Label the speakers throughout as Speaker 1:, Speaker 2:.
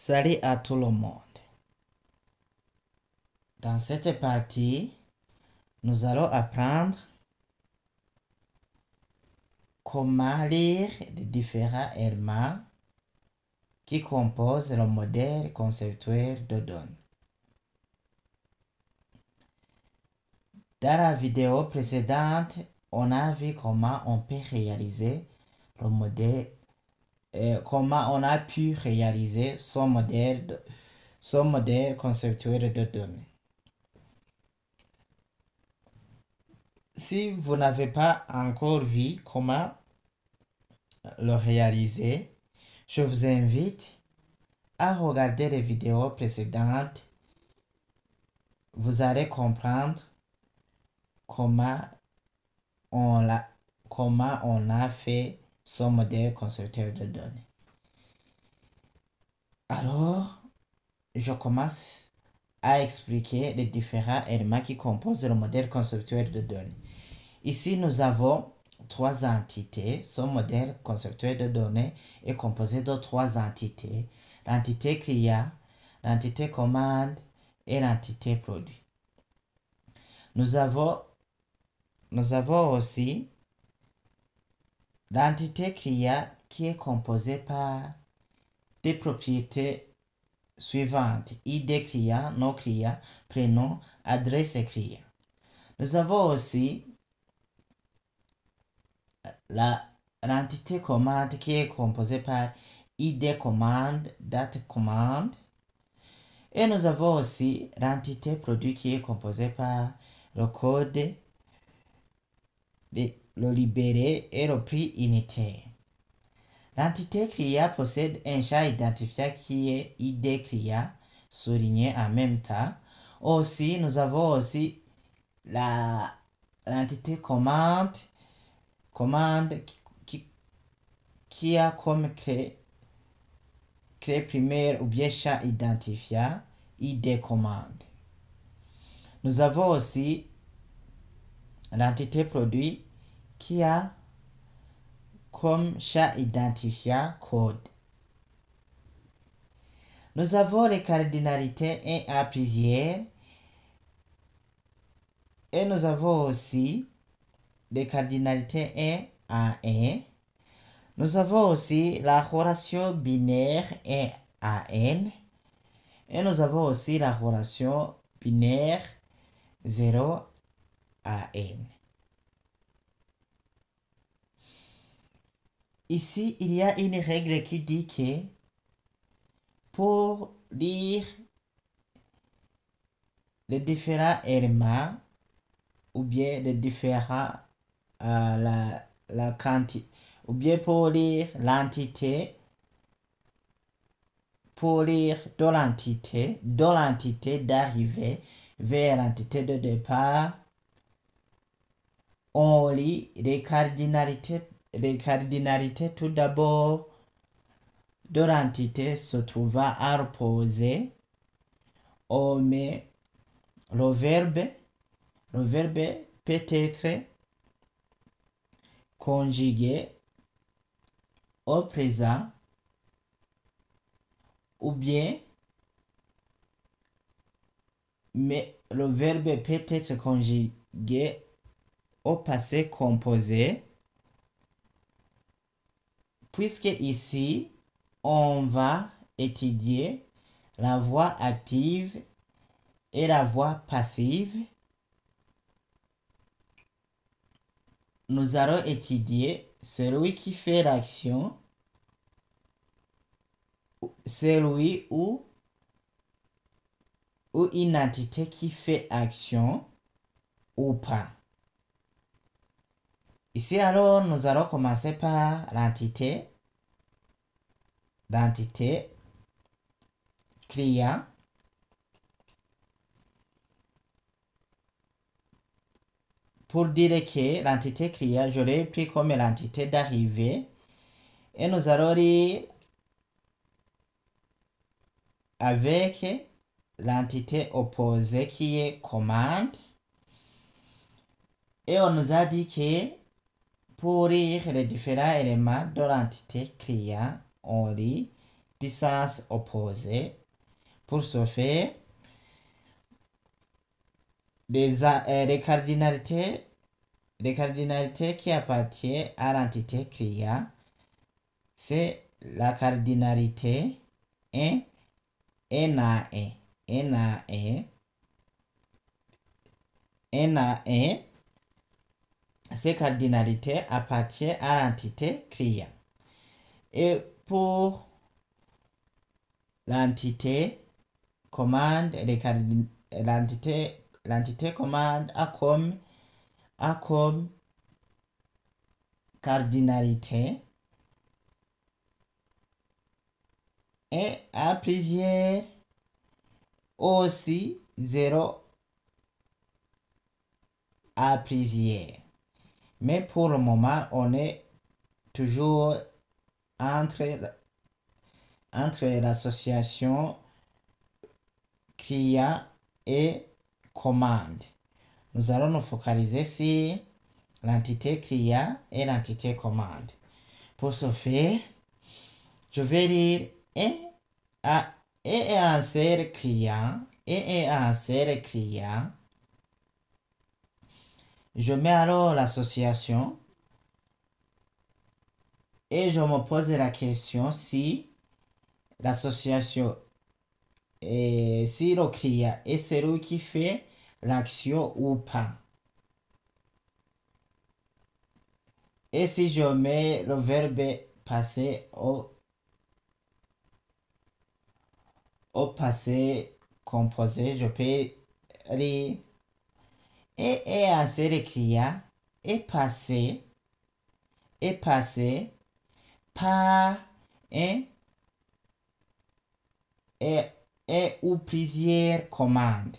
Speaker 1: Salut à tout le monde. Dans cette partie, nous allons apprendre comment lire les différents éléments qui composent le modèle conceptuel de données. Dans la vidéo précédente, on a vu comment on peut réaliser le modèle, comment on a pu réaliser son modèle conceptuel de données. Si vous n'avez pas encore vu comment le réaliser, je vous invite à regarder les vidéos précédentes. Vous allez comprendre comment on a fait son modèle conceptuel de données. Alors, je commence à expliquer les différents éléments qui composent le modèle conceptuel de données. Ici, nous avons trois entités. Son modèle conceptuel de données est composé de trois entités: l'entité client, l'entité commande et l'entité produit. Nous avons aussi l'entité client qui est composée par des propriétés suivantes: ID client, nom client, prénom, adresse client. Nous avons aussi l'entité commande qui est composée par ID commande, date commande. Et nous avons aussi l'entité produit qui est composée par le code, le libellé et le prix unitaire. L'entité client possède un champ identifiant qui est ID client souligné en même temps. Aussi, nous avons aussi l'entité commande qui a comme clé primaire ou bien champ identifiant ID commande. Nous avons aussi l'entité produit qui a comme champ identifiant code. Nous avons les cardinalités 1 à plusieurs et nous avons aussi les cardinalités 1 à 1. Nous avons aussi la relation binaire 1 à n et nous avons aussi la relation binaire 0 à n. Ici, il y a une règle qui dit que pour lire les différents éléments ou bien les différents la quantité, ou bien pour lire l'entité, pour lire de l'entité d'arrivée vers l'entité de départ, on lit les cardinalités tout d'abord de l'entité se trouvant à l'opposé. On met le verbe peut être conjugué au présent ou bien mais le verbe peut être conjugué au passé composé, puisque ici on va étudier la voix active et la voix passive. Nous allons étudier celui qui fait l'action, celui ou une entité qui fait action ou pas. Ici alors, nous allons commencer par l'entité client. Pour dire que l'entité client, je l'ai pris comme l'entité d'arrivée. Et nous allons lire avec l'entité opposée qui est commande. Et on nous a dit que pour lire les différents éléments de l'entité client, on lit du sens opposé. Pour ce faire, les cardinalités qui appartiennent à l'entité cria, c'est la cardinalité 1, N à 1, N à 1, N à 1. Ces cardinalités appartiennent à l'entité cria. Et pour l'entité commande, l'entité commande a comme cardinalité et a plusieurs aussi 0 à plusieurs. Mais pour le moment, on est toujours entre l'association cria et commande. Nous allons nous focaliser sur l'entité cria et l'entité commande. Pour ce faire, je vais lire et un seul client et un seul client. Je mets alors l'association et je me pose la question si l'association et si le client est celui qui fait l'action ou pas. Et si je mets le verbe passé au passé composé, je peux lire et un seul client est passé par un et ou plusieurs commandes.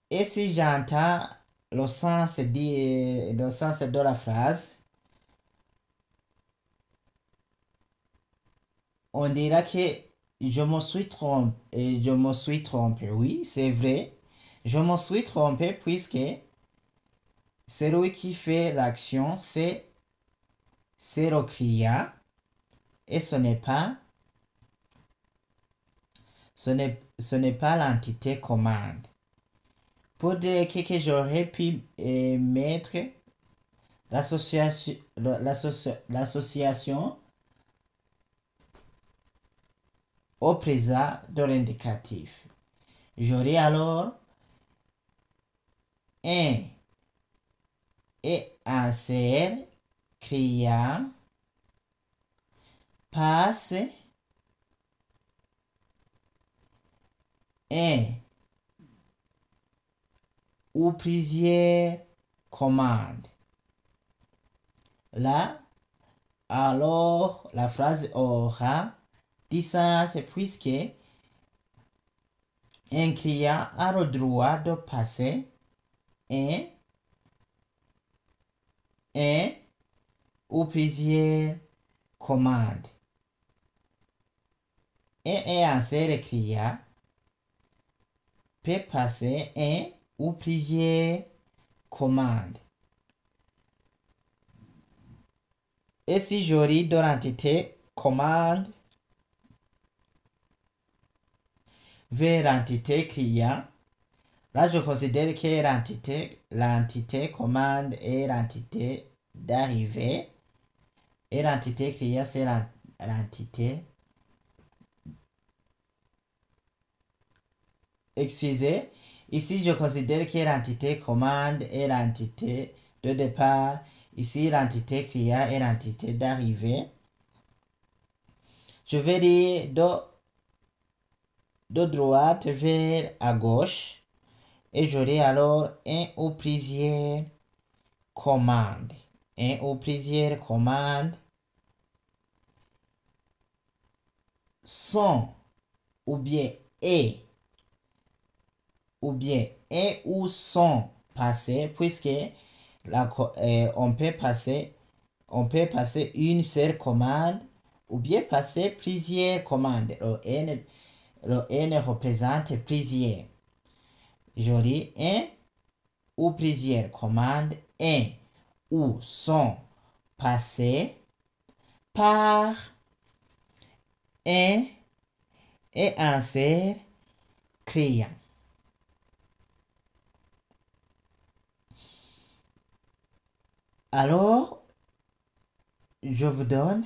Speaker 1: Et si j'entends le sens de la phrase, on dira que je me suis trompé. Oui, c'est vrai. Je me suis trompé puisque celui qui fait l'action, c'est le client et ce n'est pas l'entité commande. Pour dire que j'aurais pu mettre l'association au présent de l'indicatif. J'aurai alors un et un seul client passe un ou plusieurs commandes. Là, alors, la phrase aura du sens puisque un client a le droit de passer un ou plusieurs commandes. Et un seul client peut passer un ou plusieurs commandes. Et si je lis de l'entité commande vers l'entité client, là je considère que l'entité commande est l'entité d'arrivée et l'entité client c'est l'entité. Excusez, ici je considère que l'entité commande est l'entité de départ. Ici, l'entité client est l'entité d'arrivée. Je vais lire de droite vers à gauche et j'aurai alors un ou plusieurs commandes. Un ou plusieurs commandes sont ou bien ou sont passées puisque on peut passer une seule commande ou bien passer plusieurs commandes. Le N représente plusieurs. J'aurai un ou plusieurs commandes, un ou sont passées par un et insère client. Alors, je vous donne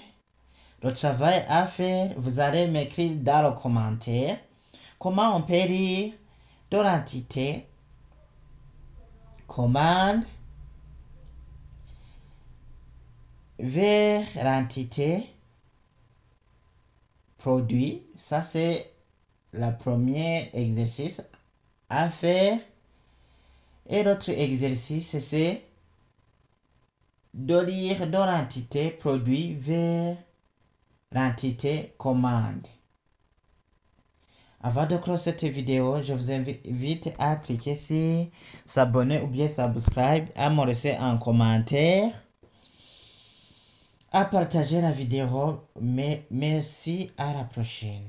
Speaker 1: le travail à faire. Vous allez m'écrire dans le commentaire comment on peut lire de l'entité commande vers l'entité produit. Ça, c'est le premier exercice à faire. Et l'autre exercice, c'est de lire de l'entité produit vers l'entité commande. Avant de clore cette vidéo, je vous invite à cliquer sur s'abonner ou bien subscribe, à me laisser un commentaire, à partager la vidéo. Mais merci, à la prochaine.